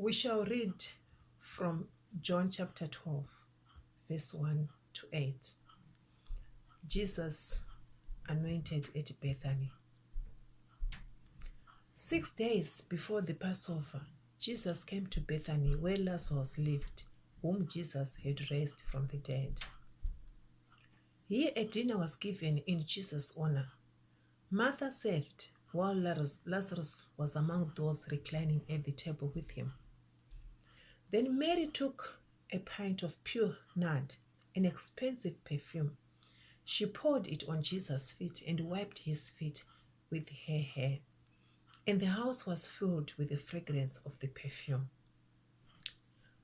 We shall read from John chapter 12, verse 1 to 8. Jesus anointed at Bethany. 6 days before the Passover, Jesus came to Bethany where Lazarus lived, whom Jesus had raised from the dead. Here a dinner was given in Jesus' honor. Martha served, while Lazarus was among those reclining at the table with him. Then Mary took a pint of pure nard, an expensive perfume. She poured it on Jesus' feet and wiped his feet with her hair. And the house was filled with the fragrance of the perfume.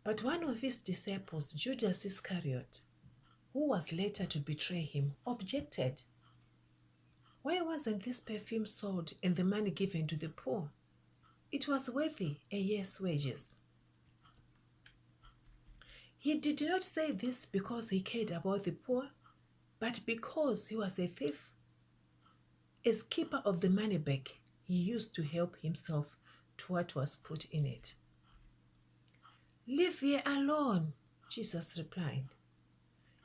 But one of his disciples, Judas Iscariot, who was later to betray him, objected. Why wasn't this perfume sold and the money given to the poor? It was worthy a year's wages. He did not say this because he cared about the poor, but because he was a thief. As keeper of the money bag, he used to help himself to what was put in it. Leave her alone, Jesus replied.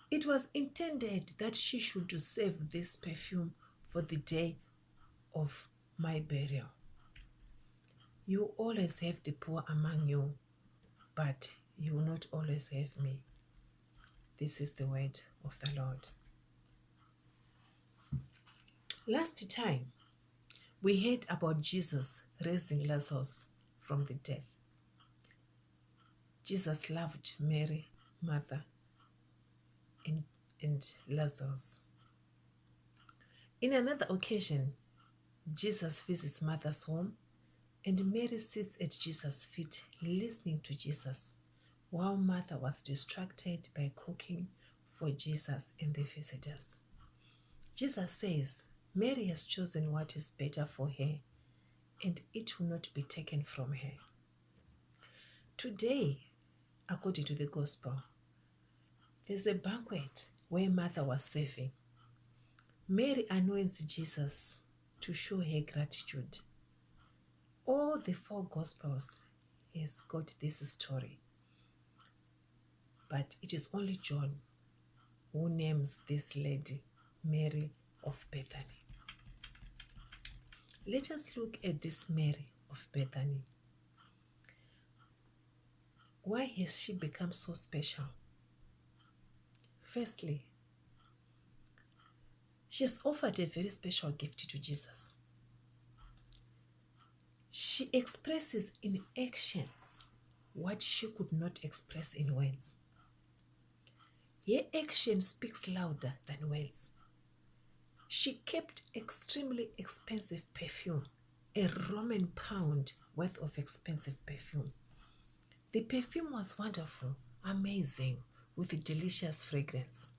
It was intended that she should save this perfume for the day of my burial. You always have the poor among you, but you will not always have me. This is the word of the Lord. Last time, we heard about Jesus raising Lazarus from the dead. Jesus loved Mary, Martha, and Lazarus. In another occasion, Jesus visits Martha's home, and Mary sits at Jesus' feet listening to Jesus, while Martha was distracted by cooking for Jesus and the visitors. Jesus says, Mary has chosen what is better for her, and it will not be taken from her. Today, according to the gospel, there's a banquet where Martha was serving. Mary anoints Jesus to show her gratitude. All the 4 gospels has got this story, but it is only John who names this lady Mary of Bethany. Let us look at this Mary of Bethany. Why has she become so special? Firstly, she has offered a very special gift to Jesus. She expresses in actions what she could not express in words. Her action speaks louder than words. She kept extremely expensive perfume, a Roman pound worth of expensive perfume. The perfume was wonderful, amazing, with a delicious fragrance.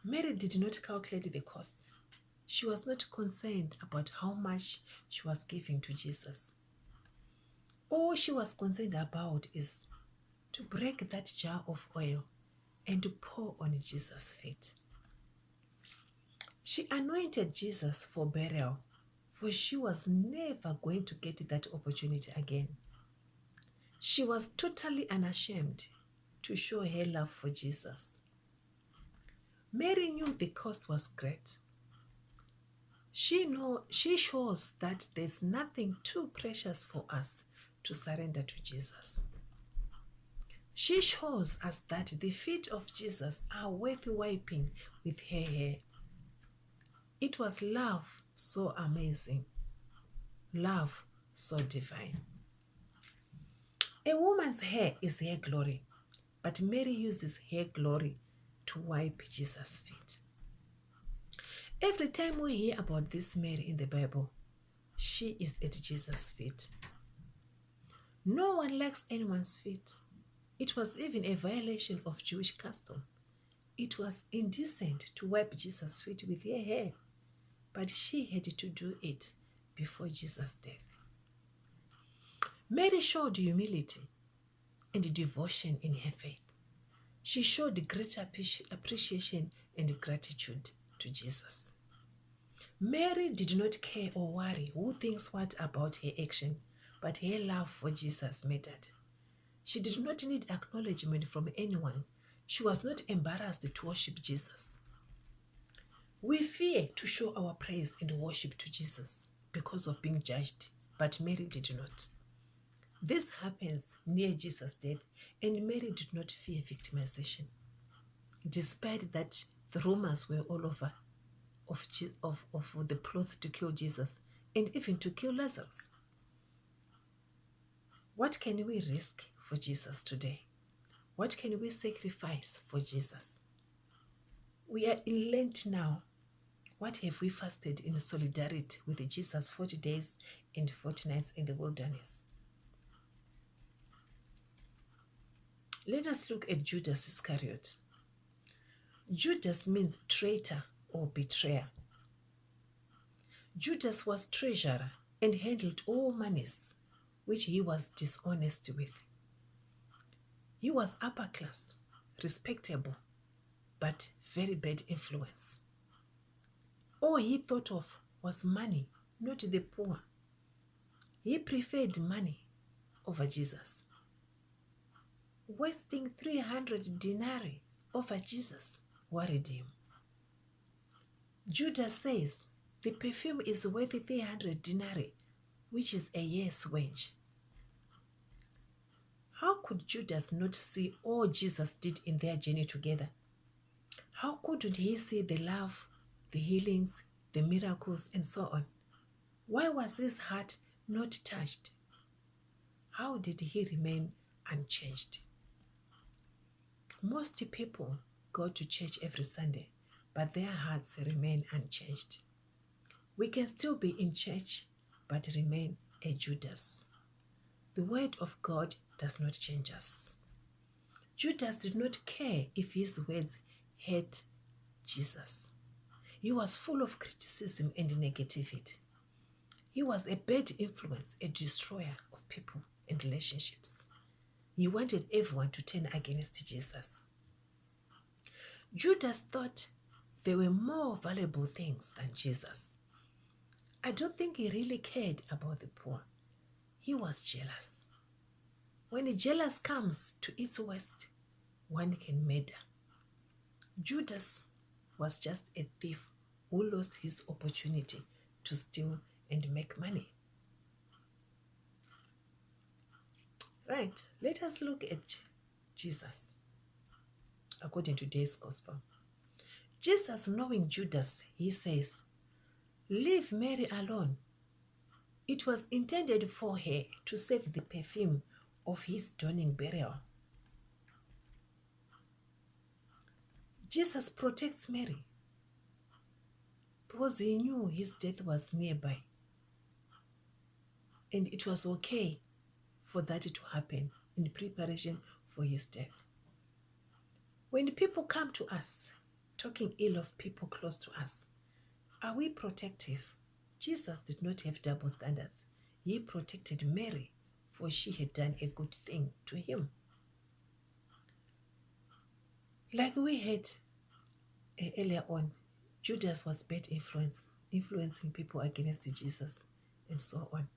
Mary did not calculate the cost. She was not concerned about how much she was giving to Jesus. All she was concerned about is to break that jar of oil and to pour on Jesus' feet. She anointed Jesus for burial, for she was never going to get that opportunity again. She was totally unashamed to show her love for Jesus. Mary knew the cost was great. She shows that there's nothing too precious for us to surrender to Jesus. She shows us that the feet of Jesus are worth wiping with her hair. It was love so amazing, love so divine. A woman's hair is her glory, but Mary uses her glory to wipe Jesus' feet. Every time we hear about this Mary in the Bible, she is at Jesus' feet. No one likes anyone's feet. It was even a violation of Jewish custom. It was indecent to wipe Jesus' feet with her hair, but she had to do it before Jesus' death. Mary showed humility and devotion in her faith. She showed great appreciation and gratitude to Jesus. Mary did not care or worry who thinks what about her action, but her love for Jesus mattered. She did not need acknowledgement from anyone. She was not embarrassed to worship Jesus. We fear to show our praise and worship to Jesus because of being judged, but Mary did not. This happens near Jesus' death, and Mary did not fear victimization. Despite that, the rumors were all over of the plots to kill Jesus and even to kill Lazarus. What can we risk for Jesus today? What can we sacrifice for Jesus? We are in Lent now. What have we fasted in solidarity with Jesus 40 days and 40 nights in the wilderness? Let us look at Judas Iscariot. Judas means traitor or betrayer. Judas was treasurer and handled all monies which he was dishonest with. He was upper class, respectable, but very bad influence. All he thought of was money, not the poor. He preferred money over Jesus. Wasting 300 denarii over Jesus worried him. Judas says the perfume is worth 300 denarii, which is a year's wage. How could Judas not see all Jesus did in their journey together? How couldn't he see the love, the healings, the miracles, and so on? Why was his heart not touched? How did he remain unchanged? Most people go to church every Sunday, but their hearts remain unchanged. We can still be in church, but remain a Judas. The word of God does not change us. Judas did not care if his words hurt Jesus. He was full of criticism and negativity. He was a bad influence, a destroyer of people and relationships. He wanted everyone to turn against Jesus. Judas thought there were more valuable things than Jesus. I don't think he really cared about the poor. He was jealous. When jealous comes to its worst, one can murder. Judas was just a thief who lost his opportunity to steal and make money. Right, let us look at Jesus according to today's gospel. Jesus, knowing Judas, he says, "Leave Mary alone. It was intended for her to save the perfume of his dawning burial." Jesus protects Mary because he knew his death was nearby. And it was okay for that to happen in preparation for his death. When people come to us, talking ill of people close to us, are we protective? Jesus did not have double standards. He protected Mary, for she had done a good thing to him. Like we had earlier on, Judas was bad influencing people against Jesus and so on.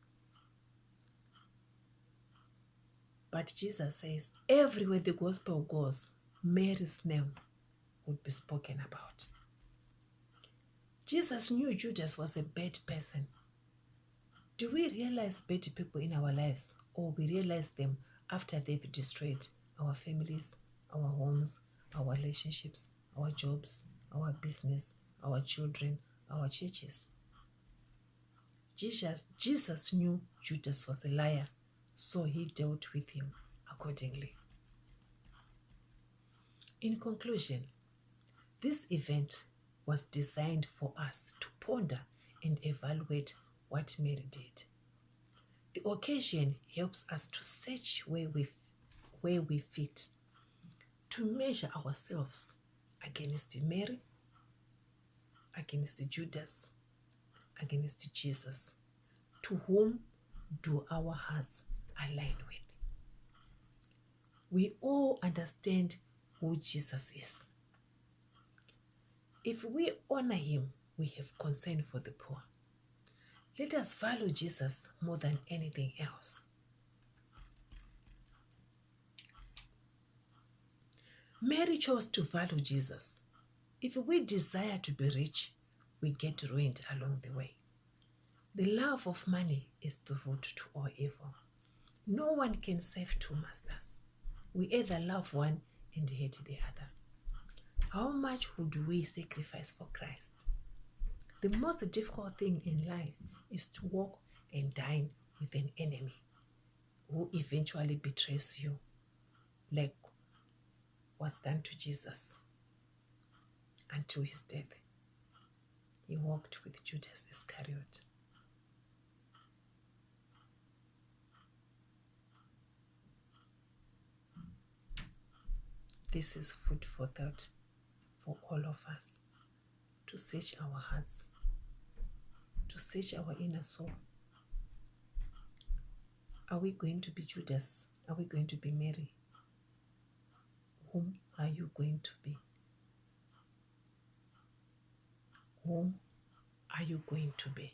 But Jesus says, everywhere the gospel goes, Mary's name would be spoken about. Jesus knew Judas was a bad person. Do we realize bad people in our lives, or we realize them after they've destroyed our families, our homes, our relationships, our jobs, our business, our children, our churches? Jesus knew Judas was a liar, so he dealt with him accordingly. In conclusion, this event was designed for us to ponder and evaluate what Mary did. The occasion helps us to search where we fit, to measure ourselves against Mary, against Judas, against Jesus. To whom do our hearts align with? We all understand who Jesus is. If we honor him, we have concern for the poor. Let us value Jesus more than anything else. Mary chose to value Jesus. If we desire to be rich, we get ruined along the way. The love of money is the root to all evil. No one can serve two masters. We either love one and hate the other. How much would we sacrifice for Christ? The most difficult thing in life is to walk and dine with an enemy who eventually betrays you, like was done to Jesus until his death. He walked with Judas Iscariot. This is food for thought for all of us, to search our hearts, to search our inner soul. Are we going to be Judas? Are we going to be Mary? Whom are you going to be? Whom are you going to be?